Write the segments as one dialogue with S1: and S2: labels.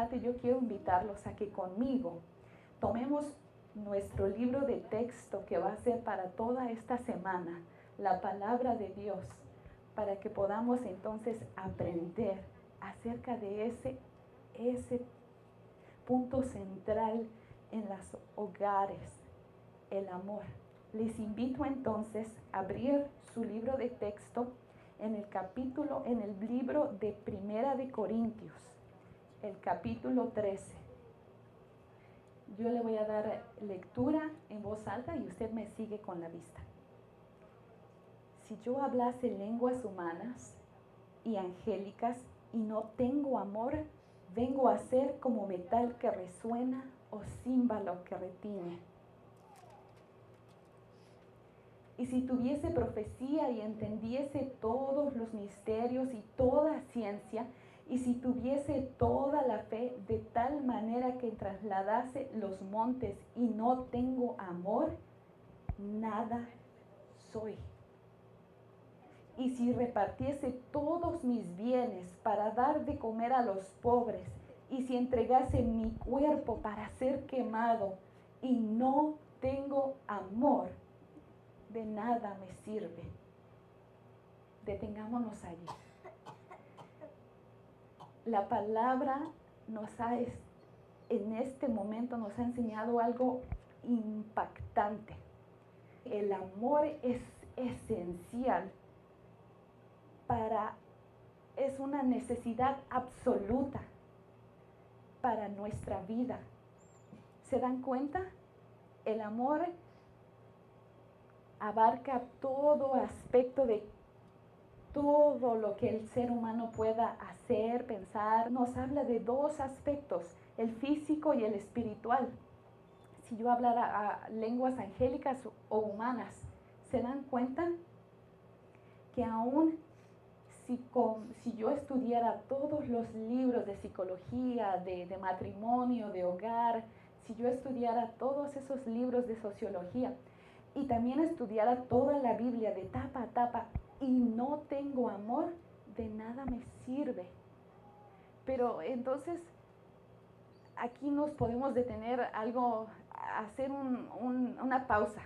S1: parte, yo quiero invitarlos a que conmigo tomemos nuestro libro de texto que va a ser para toda esta semana, la palabra de Dios, para que podamos entonces aprender acerca de ese punto central en los hogares, el amor. Les invito entonces a abrir su libro de texto en el libro de Primera de Corintios, el capítulo 13. Yo le voy a dar lectura en voz alta y usted me sigue con la vista. Si yo hablase lenguas humanas y angélicas y no tengo amor, vengo a ser como metal que resuena o címbalo que retiñe. Y si tuviese profecía y entendiese todos los misterios y toda ciencia, y si tuviese toda la fe de tal manera que trasladase los montes y no tengo amor, nada soy. Y si repartiese todos mis bienes para dar de comer a los pobres, y si entregase mi cuerpo para ser quemado y no tengo amor, de nada me sirve. Detengámonos allí. La palabra en este momento nos ha enseñado algo impactante. El amor es esencial es una necesidad absoluta para nuestra vida. ¿Se dan cuenta? El amor abarca todo aspecto de todo lo que el ser humano pueda hacer, pensar. Nos habla de dos aspectos, el físico y el espiritual. Si yo hablara lenguas angélicas o humanas, ¿se dan cuenta? Que aún si yo estudiara todos los libros de psicología, de matrimonio, de hogar, si yo estudiara todos esos libros de sociología y también estudiara toda la Biblia de tapa a tapa y no tengo amor, de nada me sirve. Pero entonces aquí nos podemos detener hacer una pausa.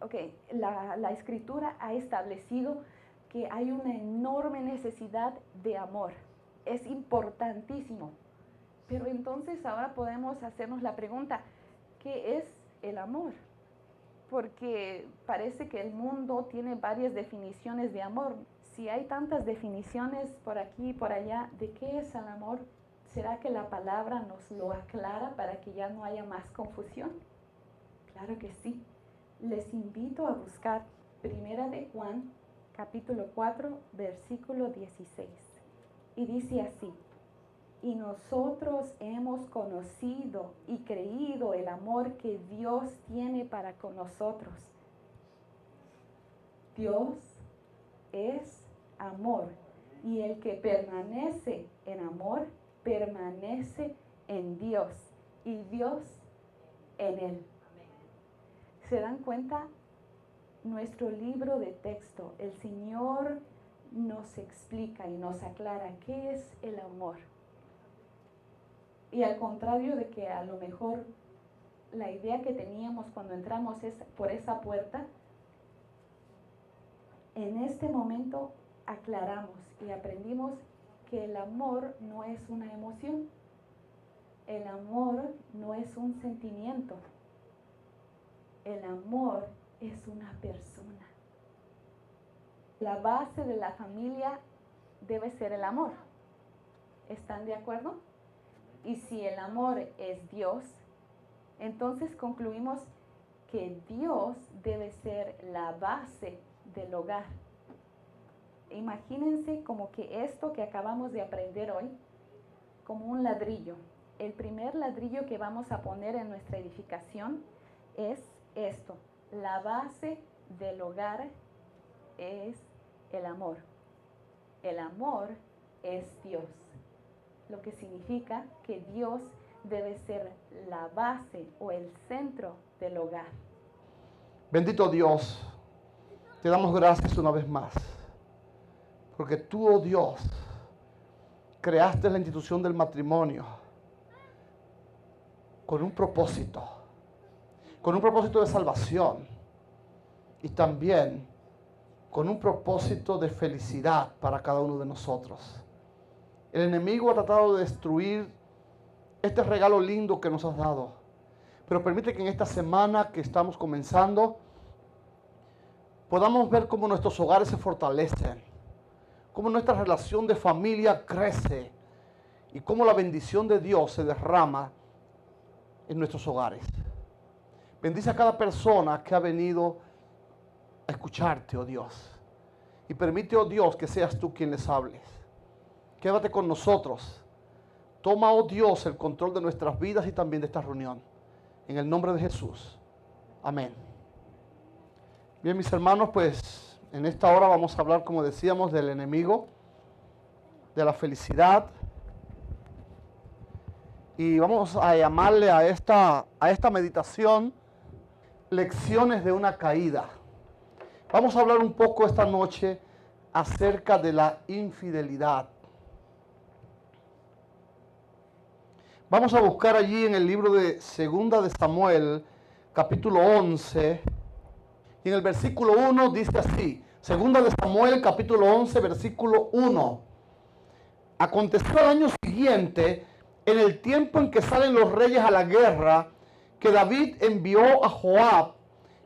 S1: Ok, la Escritura ha establecido que hay una enorme necesidad de amor. Es importantísimo. Pero entonces ahora podemos hacernos la pregunta, ¿qué es el amor? Porque parece que el mundo tiene varias definiciones de amor. Si hay tantas definiciones por aquí y por allá, ¿de qué es el amor? ¿Será que la palabra nos lo aclara para que ya no haya más confusión? Claro que sí. Les invito a buscar Primera de Juan, capítulo 4, versículo 16. Y dice así: y nosotros hemos conocido y creído el amor que Dios tiene para con nosotros. Dios es amor, y el que permanece en amor, permanece en Dios, y Dios en él. ¿Se dan cuenta? Nuestro libro de texto, el Señor nos explica y nos aclara qué es el amor. Y al contrario de que a lo mejor la idea que teníamos cuando entramos por esa puerta, en este momento aclaramos y aprendimos que el amor no es una emoción, el amor no es un sentimiento, el amor es una persona. La base de la familia debe ser el amor. ¿Están de acuerdo? Y si el amor es Dios, entonces concluimos que Dios debe ser la base del hogar. Imagínense como que esto que acabamos de aprender hoy, como un ladrillo. El primer ladrillo que vamos a poner en nuestra edificación es esto. La base del hogar es el amor. El amor es Dios. Lo que significa que Dios debe ser la base o el centro del hogar.
S2: Bendito Dios, te damos gracias una vez más, porque tú, oh Dios, creaste la institución del matrimonio con un propósito de salvación y también con un propósito de felicidad para cada uno de nosotros. El enemigo ha tratado de destruir este regalo lindo que nos has dado, pero permite que en esta semana que estamos comenzando podamos ver cómo nuestros hogares se fortalecen, cómo nuestra relación de familia crece y cómo la bendición de Dios se derrama en nuestros hogares. Bendice a cada persona que ha venido a escucharte, oh Dios. Y permite, oh Dios, que seas tú quien les hables. Quédate con nosotros. Toma, oh Dios, el control de nuestras vidas y también de esta reunión. En el nombre de Jesús. Amén. Bien, mis hermanos, pues en esta hora vamos a hablar, como decíamos, del enemigo, de la felicidad. Y vamos a llamarle a esta meditación lecciones de una caída. Vamos a hablar un poco esta noche acerca de la infidelidad. Vamos a buscar allí en el libro de Segunda de Samuel, capítulo 11, y en el versículo 1 dice así, Segunda de Samuel, capítulo 11, versículo 1. Aconteció al año siguiente, en el tiempo en que salen los reyes a la guerra, que David envió a Joab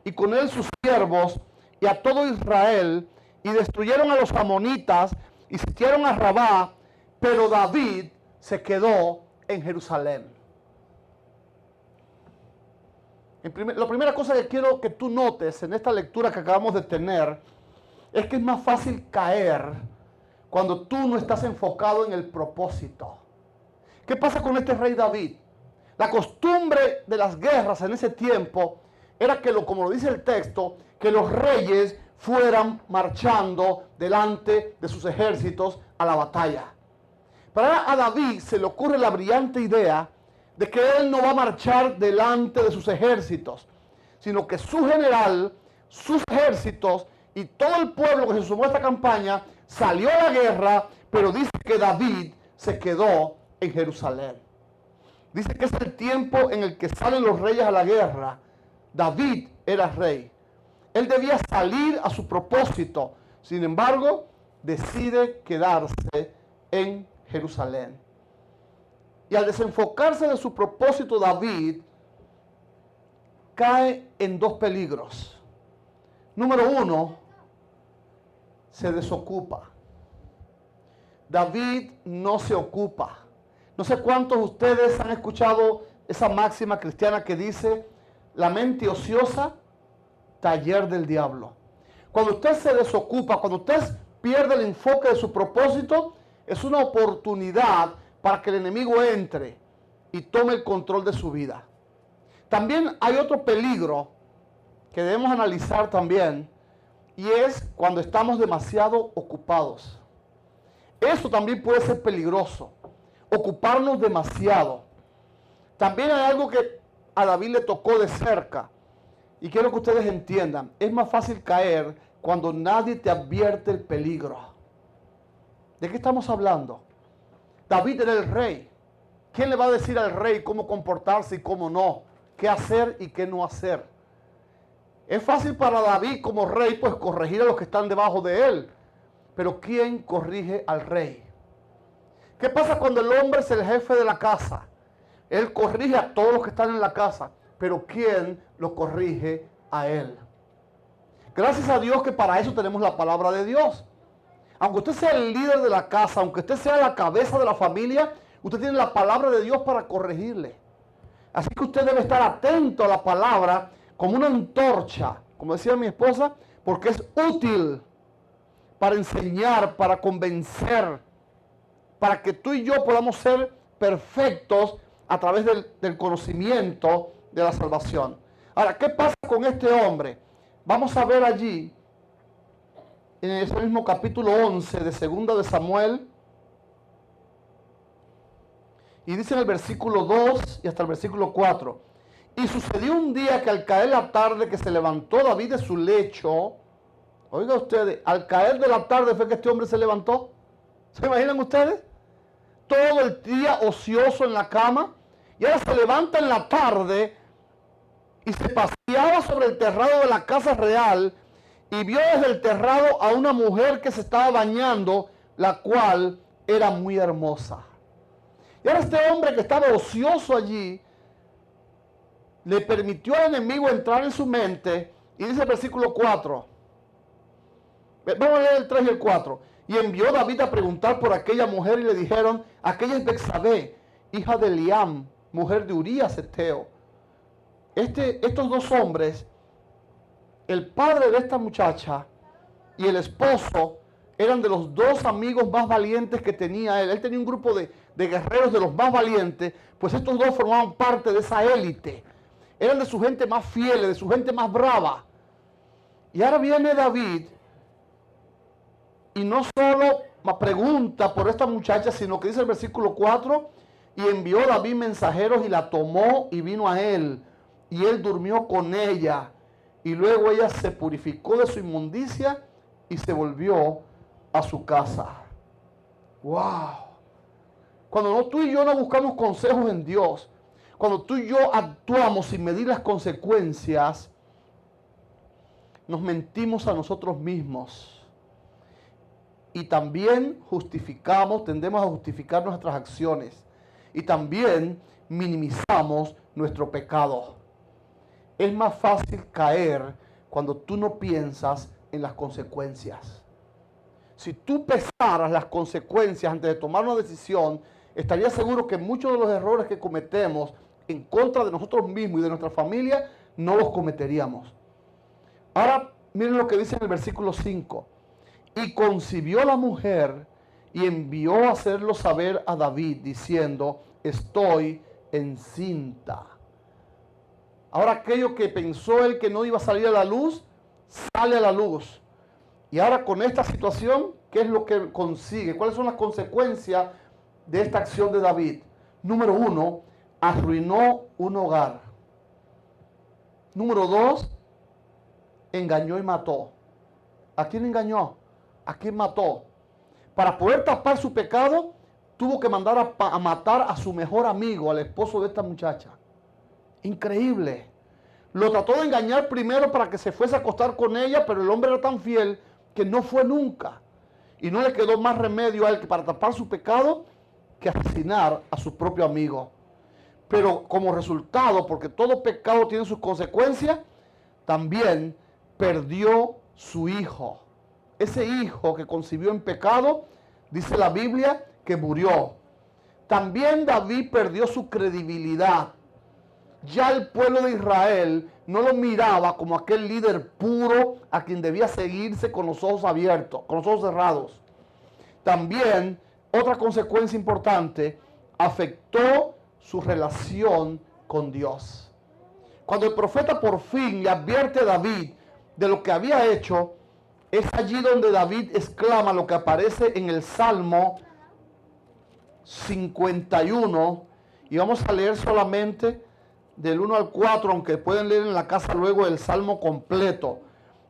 S2: y con él sus siervos y a todo Israel, y destruyeron a los amonitas y sitiaron a Rabá, pero David se quedó en Jerusalén. La primera cosa que quiero que tú notes en esta lectura que acabamos de tener es que es más fácil caer cuando tú no estás enfocado en el propósito. ¿Qué pasa con este rey David? La costumbre de las guerras en ese tiempo era que, como lo dice el texto, que los reyes fueran marchando delante de sus ejércitos a la batalla. Pero a David se le ocurre la brillante idea de que él no va a marchar delante de sus ejércitos, sino que su general, sus ejércitos y todo el pueblo que se sumó a esta campaña salió a la guerra, pero dice que David se quedó en Jerusalén. Dice que es el tiempo en el que salen los reyes a la guerra. David era rey. Él debía salir a su propósito. Sin embargo, decide quedarse en Jerusalén. Y al desenfocarse de su propósito, David cae en dos peligros. Número uno, se desocupa. David no se ocupa. No sé cuántos de ustedes han escuchado esa máxima cristiana que dice, la mente ociosa, taller del diablo. Cuando usted se desocupa, cuando usted pierde el enfoque de su propósito, es una oportunidad para que el enemigo entre y tome el control de su vida. También hay otro peligro que debemos analizar también, y es cuando estamos demasiado ocupados. Eso también puede ser peligroso, ocuparnos demasiado. También hay algo que a David le tocó de cerca, y quiero que ustedes entiendan, es más fácil caer cuando nadie te advierte el peligro. ¿De qué estamos hablando? David era el rey. ¿Quién le va a decir al rey cómo comportarse y cómo no? ¿Qué hacer y qué no hacer? Es fácil para David como rey pues corregir a los que están debajo de él. Pero ¿quién corrige al rey? ¿Qué pasa cuando el hombre es el jefe de la casa? Él corrige a todos los que están en la casa. Pero ¿quién lo corrige a él? Gracias a Dios que para eso tenemos la palabra de Dios. Aunque usted sea el líder de la casa, aunque usted sea la cabeza de la familia, usted tiene la palabra de Dios para corregirle. Así que usted debe estar atento a la palabra como una antorcha, como decía mi esposa, porque es útil para enseñar, para convencer, para que tú y yo podamos ser perfectos a través del conocimiento de la salvación. Ahora, ¿qué pasa con este hombre? Vamos a ver allí, en ese mismo capítulo 11 de Segunda de Samuel, y dice en el versículo 2 y hasta el versículo 4, y sucedió un día que al caer la tarde que se levantó David de su lecho, oiga ustedes, al caer de la tarde fue que este hombre se levantó. ¿Se imaginan ustedes? Todo el día ocioso en la cama, Y ahora se levanta en la tarde y se paseaba sobre el terrado de la casa real y vio desde el terrado a una mujer que se estaba bañando, la cual era muy hermosa. Y ahora este hombre que estaba ocioso allí, le permitió al enemigo entrar en su mente, y dice el versículo 4. Vamos a leer el 3 y el 4. Y envió David a preguntar por aquella mujer y le dijeron, aquella es Betsabé, hija de Eliam, mujer de Urías Eteo. Estos dos hombres, el padre de esta muchacha y el esposo, eran de los dos amigos más valientes que tenía él. Él tenía un grupo de guerreros de los más valientes, pues estos dos formaban parte de esa élite. Eran de su gente más fiel, de su gente más brava. Y ahora viene David y no solo pregunta por esta muchacha, sino que dice el versículo 4, y envió David mensajeros y la tomó y vino a él, y él durmió con ella, y luego ella se purificó de su inmundicia y se volvió a su casa. ¡Wow! Cuando tú y yo no buscamos consejos en Dios, cuando tú y yo actuamos sin medir las consecuencias, nos mentimos a nosotros mismos. Y también tendemos a justificar nuestras acciones. Y también minimizamos nuestro pecado. Es más fácil caer cuando tú no piensas en las consecuencias. Si tú pesaras las consecuencias antes de tomar una decisión, estaría seguro que muchos de los errores que cometemos en contra de nosotros mismos y de nuestra familia, no los cometeríamos. Ahora, miren lo que dice en el versículo 5. Y concibió la mujer y envió a hacerlo saber a David, diciendo, estoy encinta. Ahora aquello que pensó él que no iba a salir a la luz, sale a la luz. Y ahora con esta situación, ¿qué es lo que consigue? ¿Cuáles son las consecuencias de esta acción de David? Número 1, arruinó un hogar. Número 2, engañó y mató. ¿A quién engañó? ¿A quién mató? Para poder tapar su pecado, tuvo que mandar a matar a su mejor amigo, al esposo de esta muchacha. Increíble. Lo trató de engañar primero para que se fuese a acostar con ella, pero el hombre era tan fiel que no fue nunca. Y no le quedó más remedio a él que para tapar su pecado que asesinar a su propio amigo. Pero como resultado, porque todo pecado tiene sus consecuencias, también perdió su hijo. Ese hijo que concibió en pecado, dice la Biblia, que murió. También David perdió su credibilidad. Ya el pueblo de Israel no lo miraba como aquel líder puro a quien debía seguirse con los ojos abiertos, con los ojos cerrados. También, otra consecuencia importante, afectó su relación con Dios. Cuando el profeta por fin le advierte a David de lo que había hecho, es allí donde David exclama lo que aparece en el Salmo 51, y vamos a leer solamente del 1 al 4, aunque pueden leer en la casa luego el Salmo completo.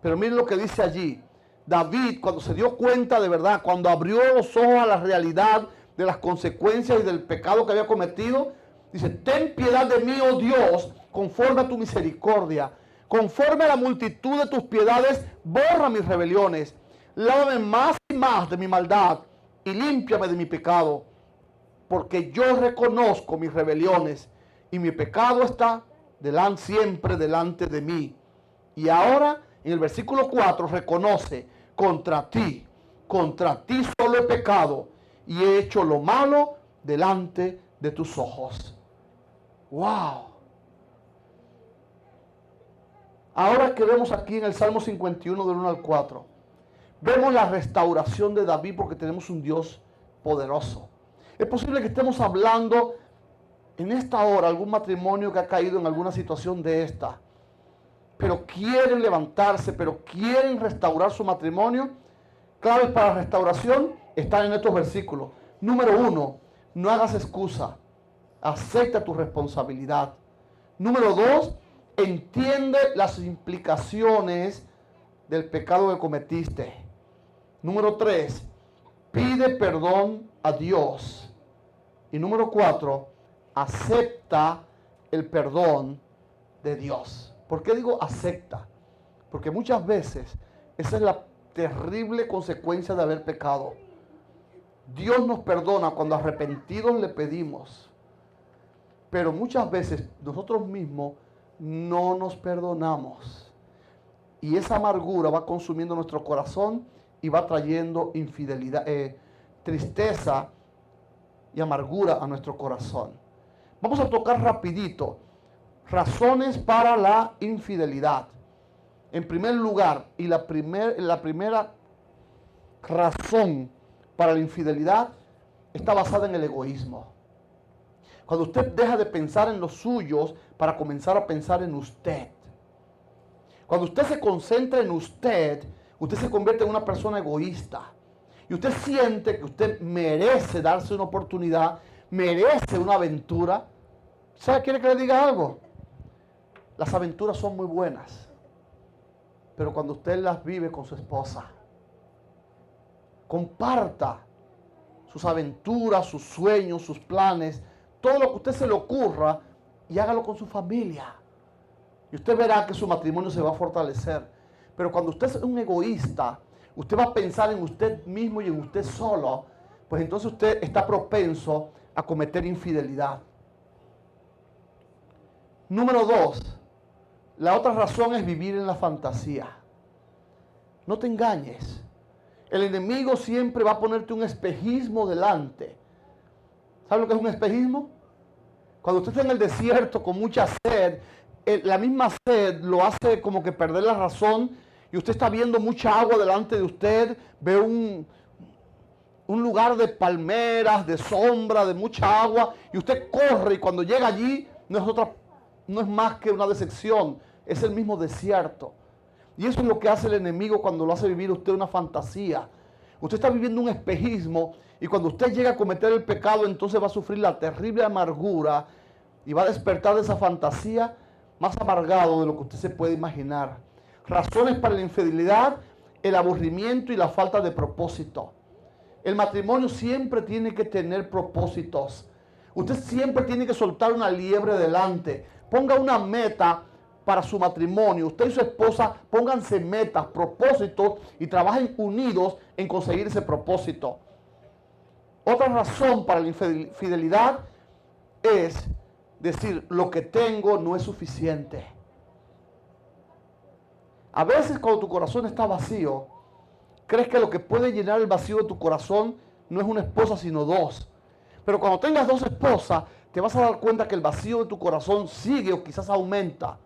S2: Pero miren lo que dice allí. David, cuando se dio cuenta de verdad, cuando abrió los ojos a la realidad de las consecuencias y del pecado que había cometido, dice, ten piedad de mí, oh Dios, conforme a tu misericordia. Conforme a la multitud de tus piedades, borra mis rebeliones. Lávame más y más de mi maldad y límpiame de mi pecado. Porque yo reconozco mis rebeliones y mi pecado está siempre delante de mí. Y ahora, en el versículo 4, reconoce, contra ti solo he pecado y he hecho lo malo delante de tus ojos. ¡Wow! Ahora que vemos aquí en el Salmo 51 del 1 al 4, vemos la restauración de David porque tenemos un Dios poderoso. Es posible que estemos hablando en esta hora algún matrimonio que ha caído en alguna situación de esta, pero quieren levantarse, pero quieren restaurar su matrimonio. Claves para restauración están en estos versículos. Número 1, no hagas excusa, acepta tu responsabilidad. Número 2, entiende las implicaciones del pecado que cometiste. Número 3, pide perdón a Dios. Y número 4, acepta acepta el perdón de Dios. ¿Por qué digo acepta? Porque muchas veces esa es la terrible consecuencia de haber pecado. Dios nos perdona cuando arrepentidos le pedimos, pero muchas veces nosotros mismos no nos perdonamos. Y esa amargura va consumiendo nuestro corazón y va trayendo infidelidad, tristeza y amargura a nuestro corazón. Vamos a tocar rapidito razones para la infidelidad. En primer lugar, y la primera razón para la infidelidad está basada en el egoísmo. Cuando usted deja de pensar en los suyos para comenzar a pensar en usted. Cuando usted se concentra en usted, usted se convierte en una persona egoísta. Y usted siente que usted merece darse una oportunidad, merece una aventura. ¿Sabe? ¿Quiere que le diga algo? Las aventuras son muy buenas, pero cuando usted las vive con su esposa, comparta sus aventuras, sus sueños, sus planes, todo lo que a usted se le ocurra y hágalo con su familia. Y usted verá que su matrimonio se va a fortalecer. Pero cuando usted es un egoísta, usted va a pensar en usted mismo y en usted solo, pues entonces usted está propenso a cometer infidelidad. Número 2, la otra razón es vivir en la fantasía. No te engañes. El enemigo siempre va a ponerte un espejismo delante. ¿Sabe lo que es un espejismo? Cuando usted está en el desierto con mucha sed, la misma sed lo hace como que perder la razón y usted está viendo mucha agua delante de usted, ve un lugar de palmeras, de sombra, de mucha agua y usted corre y cuando llega allí no es más que una decepción, es el mismo desierto. Y eso es lo que hace el enemigo cuando lo hace vivir usted una fantasía. Usted está viviendo un espejismo y cuando usted llega a cometer el pecado, entonces va a sufrir la terrible amargura y va a despertar de esa fantasía más amargado de lo que usted se puede imaginar. Razones para la infidelidad, el aburrimiento y la falta de propósito. El matrimonio siempre tiene que tener propósitos. Usted siempre tiene que soltar una liebre delante. Ponga una meta para su matrimonio. Usted y su esposa pónganse metas, propósitos y trabajen unidos en conseguir ese propósito. Otra razón para la infidelidad es decir, lo que tengo no es suficiente. A veces cuando tu corazón está vacío, crees que lo que puede llenar el vacío de tu corazón no es una esposa, sino dos. Pero cuando tengas dos esposas, te vas a dar cuenta que el vacío de tu corazón sigue o quizás aumenta.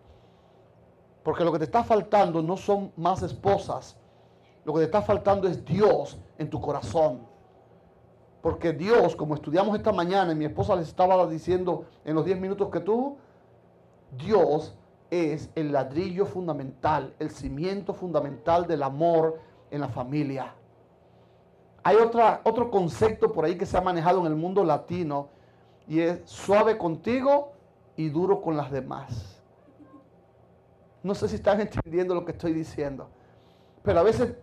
S2: Porque lo que te está faltando no son más esposas. Lo que te está faltando es Dios en tu corazón. Porque Dios, como estudiamos esta mañana y mi esposa les estaba diciendo en los 10 minutos que tuvo, Dios es el ladrillo fundamental, el cimiento fundamental del amor en la familia. Hay otro concepto por ahí que se ha manejado en el mundo latino y es suave contigo y duro con las demás. No sé si están entendiendo lo que estoy diciendo, pero a veces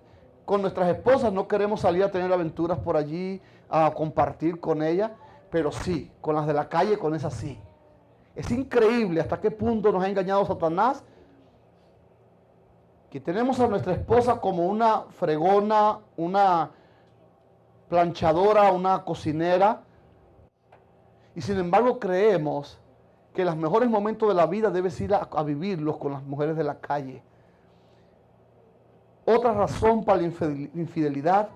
S2: con nuestras esposas no queremos salir a tener aventuras por allí, a compartir con ellas, pero sí, con las de la calle, con esas sí. Es increíble hasta qué punto nos ha engañado Satanás, que tenemos a nuestra esposa como una fregona, una planchadora, una cocinera, y sin embargo creemos que los mejores momentos de la vida debes ir a vivirlos con las mujeres de la calle. Otra razón para la infidelidad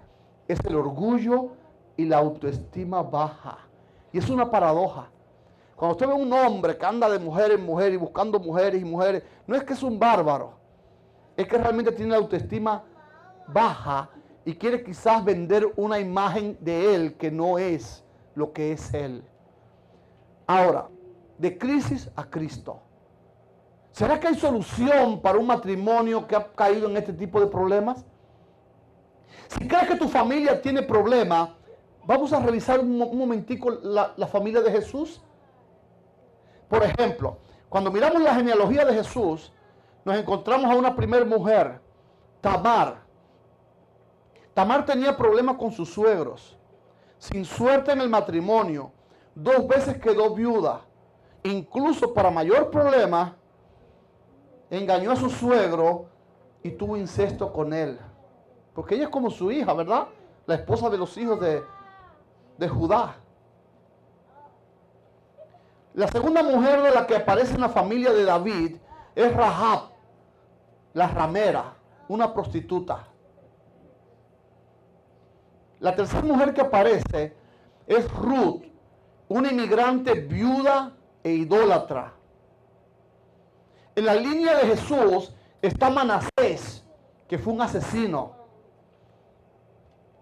S2: es el orgullo y la autoestima baja. Y es una paradoja. Cuando usted ve a un hombre que anda de mujer en mujer y buscando mujeres y mujeres, no es que es un bárbaro, es que realmente tiene la autoestima baja y quiere quizás vender una imagen de él que no es lo que es él. Ahora, de crisis a Cristo. ¿Será que hay solución para un matrimonio que ha caído en este tipo de problemas? Si crees que tu familia tiene problemas, vamos a revisar un momentico la familia de Jesús. Por ejemplo, cuando miramos la genealogía de Jesús, nos encontramos a una primer mujer, Tamar. Tamar tenía problemas con sus suegros, sin suerte en el matrimonio, 2 veces quedó viuda. incluso para mayor problema, engañó a su suegro y tuvo incesto con él. Porque ella es como su hija, ¿verdad? La esposa de los hijos de Judá. La segunda mujer de la que aparece en la familia de David es Rahab, la ramera, una prostituta. La tercera mujer que aparece es Ruth, una inmigrante viuda e idólatra. En la línea de Jesús está Manasés, que fue un asesino.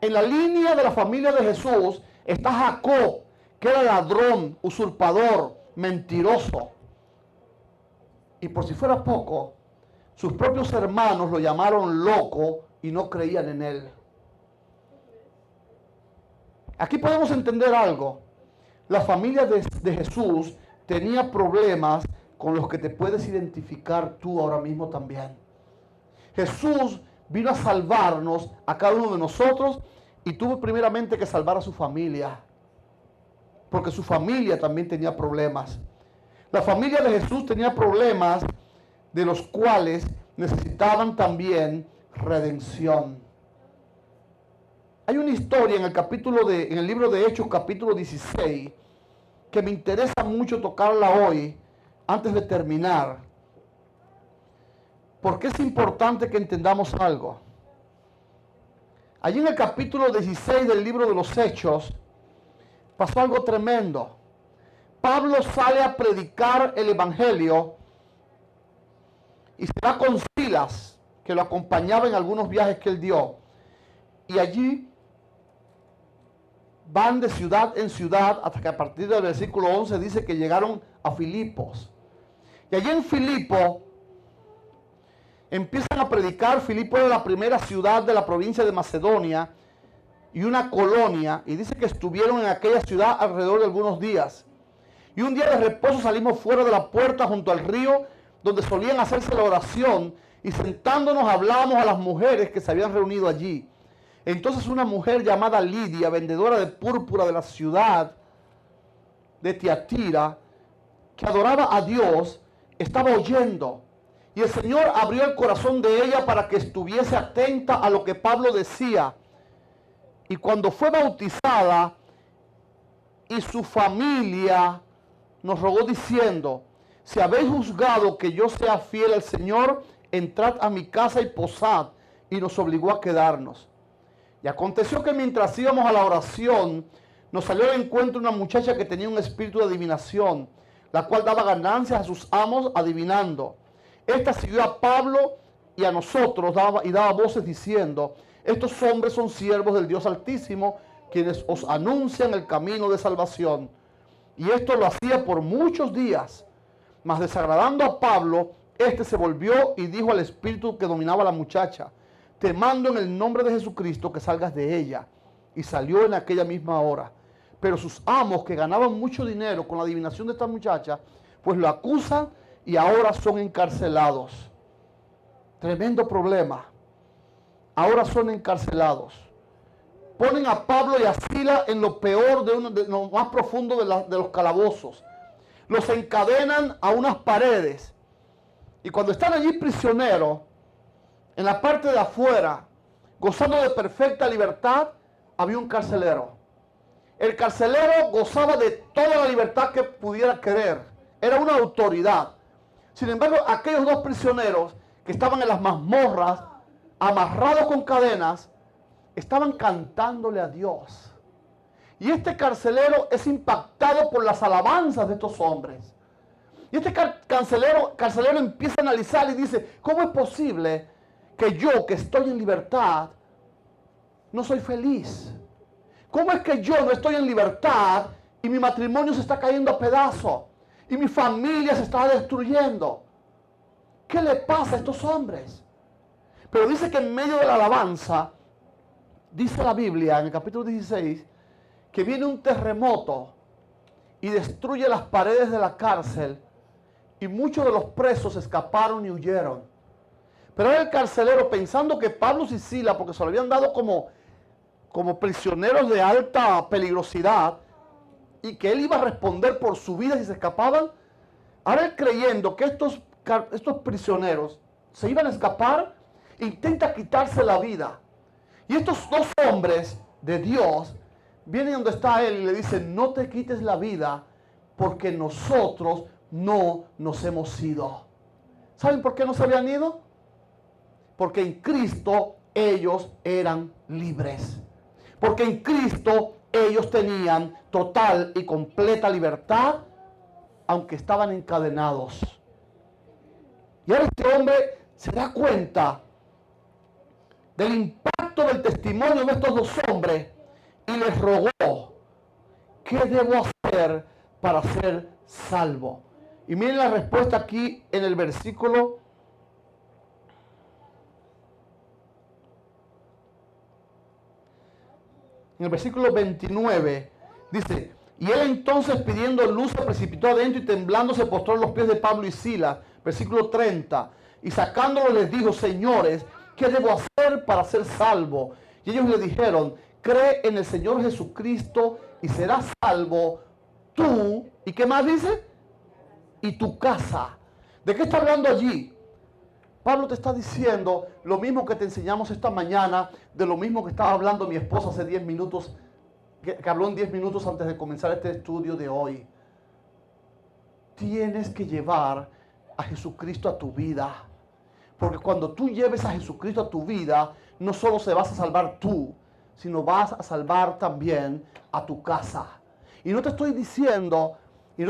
S2: En la línea de la familia de Jesús está Jacob, que era ladrón, usurpador, mentiroso. Y por si fuera poco, sus propios hermanos lo llamaron loco y no creían en él. Aquí podemos entender algo. La familia de Jesús tenía problemas con los que te puedes identificar tú ahora mismo también. Jesús vino a salvarnos a cada uno de nosotros y tuvo primeramente que salvar a su familia, porque su familia también tenía problemas. La familia de Jesús tenía problemas de los cuales necesitaban también redención. Hay una historia en el libro de Hechos, capítulo 16, que me interesa mucho tocarla hoy, antes de terminar, porque es importante que entendamos algo. Allí en el capítulo 16 del libro de los Hechos, pasó algo tremendo. Pablo sale a predicar el evangelio y se va con Silas, que lo acompañaba en algunos viajes que él dio. Y allí van de ciudad en ciudad hasta que a partir del versículo 11 dice que llegaron a Filipos. Y allí en Filipo empiezan a predicar. Filipo era la primera ciudad de la provincia de Macedonia y una colonia. Y dice que estuvieron en aquella ciudad alrededor de algunos días. Y un día de reposo salimos fuera de la puerta junto al río donde solían hacerse la oración. Y sentándonos hablábamos a las mujeres que se habían reunido allí. Entonces una mujer llamada Lidia, vendedora de púrpura de la ciudad de Tiatira, que adoraba a Dios, estaba oyendo. Y el Señor abrió el corazón de ella para que estuviese atenta a lo que Pablo decía. Y cuando fue bautizada y su familia nos rogó diciendo: si habéis juzgado que yo sea fiel al Señor, entrad a mi casa y posad. Y nos obligó a quedarnos. Y aconteció que mientras íbamos a la oración, nos salió al encuentro una muchacha que tenía un espíritu de adivinación, la cual daba ganancias a sus amos adivinando. Esta siguió a Pablo y a nosotros daba voces diciendo: estos hombres son siervos del Dios Altísimo, quienes os anuncian el camino de salvación. Y esto lo hacía por muchos días. Mas desagradando a Pablo, este se volvió y dijo al espíritu que dominaba a la muchacha: te mando en el nombre de Jesucristo que salgas de ella. Y salió en aquella misma hora. Pero sus amos, que ganaban mucho dinero con la adivinación de esta muchacha, pues lo acusan y ahora son encarcelados. Tremendo problema. Ahora son encarcelados. Ponen a Pablo y a Silas en lo peor, de lo más profundo de los calabozos. Los encadenan a unas paredes. Y cuando están allí prisioneros, en la parte de afuera, gozando de perfecta libertad, había un carcelero. El carcelero gozaba de toda la libertad que pudiera querer. Era una autoridad. Sin embargo, aquellos dos prisioneros que estaban en las mazmorras, amarrados con cadenas, estaban cantándole a Dios. Y este carcelero es impactado por las alabanzas de estos hombres. Y este carcelero empieza a analizar y dice: ¿cómo es posible que yo, que estoy en libertad, no soy feliz? ¿Cómo es que yo no estoy en libertad y mi matrimonio se está cayendo a pedazos y mi familia se está destruyendo? ¿Qué le pasa a estos hombres? Pero dice que en medio de la alabanza, dice la Biblia en el capítulo 16, que viene un terremoto y destruye las paredes de la cárcel y muchos de los presos escaparon y huyeron. Pero era el carcelero, pensando que Pablo y Silas, porque se lo habían dado como prisioneros de alta peligrosidad, y que él iba a responder por su vida si se escapaban, Ahora él, creyendo que estos prisioneros se iban a escapar, intenta quitarse la vida. Y estos dos hombres de Dios vienen donde está él y le dicen: no te quites la vida, porque nosotros no nos hemos ido. ¿Saben por qué no se habían ido? Porque en Cristo ellos eran libres. Porque en Cristo ellos tenían total y completa libertad, aunque estaban encadenados. Y ahora este hombre se da cuenta del impacto del testimonio de estos dos hombres y les rogó: ¿qué debo hacer para ser salvo? Y miren la respuesta aquí en el versículo 29, dice: y él entonces, pidiendo luz, se precipitó adentro y temblando se postró a los pies de Pablo y Silas. Versículo 30, y sacándolos les dijo: señores, ¿qué debo hacer para ser salvo? Y ellos le dijeron: cree en el Señor Jesucristo y serás salvo tú. ¿Y qué más dice? Y tu casa. ¿De qué está hablando allí? Pablo te está diciendo lo mismo que te enseñamos esta mañana, de lo mismo que estaba hablando mi esposa hace 10 minutos, que habló en 10 minutos antes de comenzar este estudio de hoy. Tienes que llevar a Jesucristo a tu vida. Porque cuando tú lleves a Jesucristo a tu vida, no solo se vas a salvar tú, sino vas a salvar también a tu casa. Y no te estoy diciendo que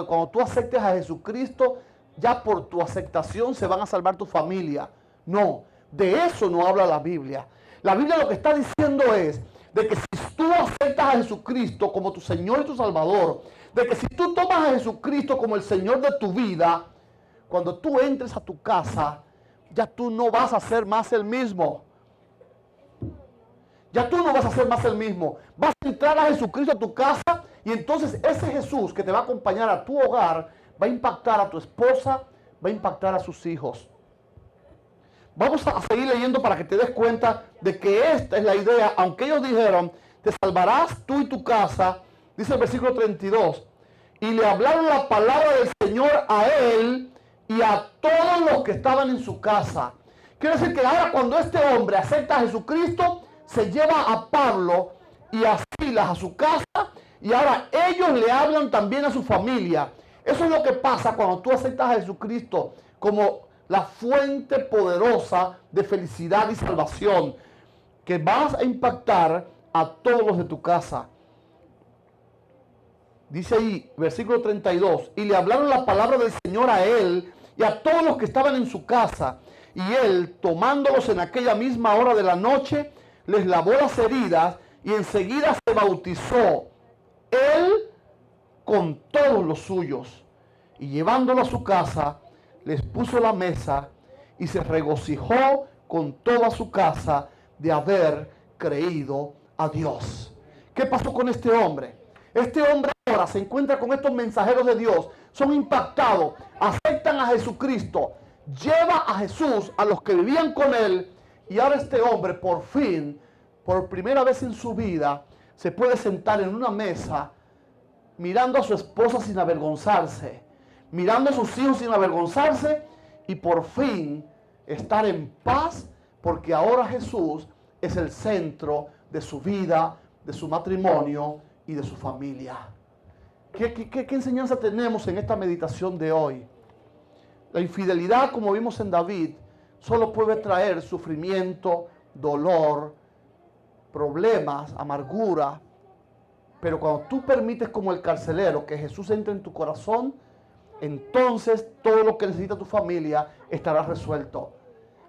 S2: cuando tú aceptes a Jesucristo, ya por tu aceptación se van a salvar tu familia. No, de eso no habla la Biblia. La Biblia lo que está diciendo es de que si tú aceptas a Jesucristo como tu Señor y tu Salvador, de que si tú tomas a Jesucristo como el Señor de tu vida, cuando tú entres a tu casa, ya tú no vas a ser más el mismo. Ya tú no vas a ser más el mismo. Vas a entrar a Jesucristo a tu casa y entonces ese Jesús que te va a acompañar a tu hogar va a impactar a tu esposa, va a impactar a sus hijos. Vamos a seguir leyendo para que te des cuenta de que esta es la idea. Aunque ellos dijeron: te salvarás tú y tu casa, dice el versículo 32. Y le hablaron la palabra del Señor a él y a todos los que estaban en su casa. Quiere decir que ahora, cuando este hombre acepta a Jesucristo, se lleva a Pablo y a Silas a su casa, y ahora ellos le hablan también a su familia. Eso es lo que pasa cuando tú aceptas a Jesucristo como la fuente poderosa de felicidad y salvación, que vas a impactar a todos los de tu casa. Dice ahí, versículo 32, y le hablaron la palabra del Señor a él y a todos los que estaban en su casa. Y él, tomándolos en aquella misma hora de la noche, les lavó las heridas y enseguida se bautizó, él con todos los suyos. Y llevándolo a su casa, les puso la mesa y se regocijó con toda su casa de haber creído a Dios. ¿Qué pasó con este hombre? Este hombre ahora se encuentra con estos mensajeros de Dios, son impactados, aceptan a Jesucristo, lleva a Jesús a los que vivían con él, y ahora este hombre por fin, por primera vez en su vida, se puede sentar en una mesa mirando a su esposa sin avergonzarse, mirando a sus hijos sin avergonzarse, y por fin estar en paz, porque ahora Jesús es el centro de su vida, de su matrimonio y de su familia. ¿Qué enseñanza tenemos en esta meditación de hoy? La infidelidad, como vimos en David, solo puede traer sufrimiento, dolor, problemas, amargura. Pero cuando tú permites, como el carcelero, que Jesús entre en tu corazón, entonces todo lo que necesita tu familia estará resuelto.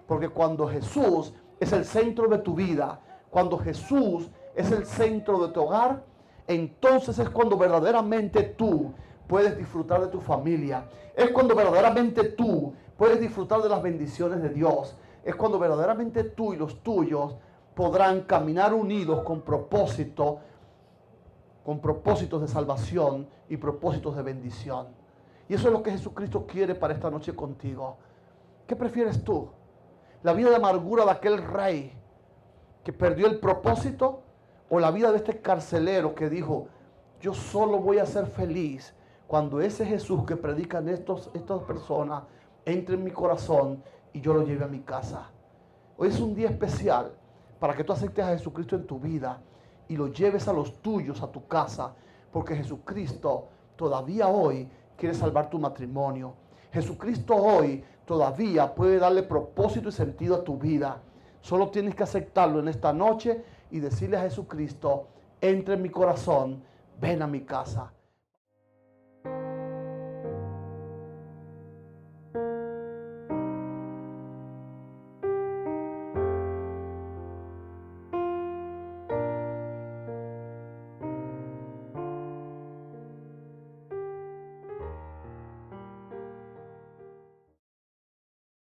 S2: Porque cuando Jesús es el centro de tu vida, cuando Jesús es el centro de tu hogar, entonces es cuando verdaderamente tú puedes disfrutar de tu familia. Es cuando verdaderamente tú puedes disfrutar de las bendiciones de Dios. Es cuando verdaderamente tú y los tuyos podrán caminar unidos con propósitos de salvación y propósitos de bendición. Y eso es lo que Jesucristo quiere para esta noche contigo. ¿Qué prefieres tú? ¿La vida de amargura de aquel rey que perdió el propósito? ¿O la vida de este carcelero que dijo: yo solo voy a ser feliz cuando ese Jesús que predican estas personas entre en mi corazón y yo lo lleve a mi casa. Hoy es un día especial para que tú aceptes a Jesucristo en tu vida y lo lleves a los tuyos, a tu casa, porque Jesucristo todavía hoy quiere salvar tu matrimonio. Jesucristo hoy todavía puede darle propósito y sentido a tu vida. Solo tienes que aceptarlo en esta noche y decirle a Jesucristo: entra en mi corazón, ven a mi casa.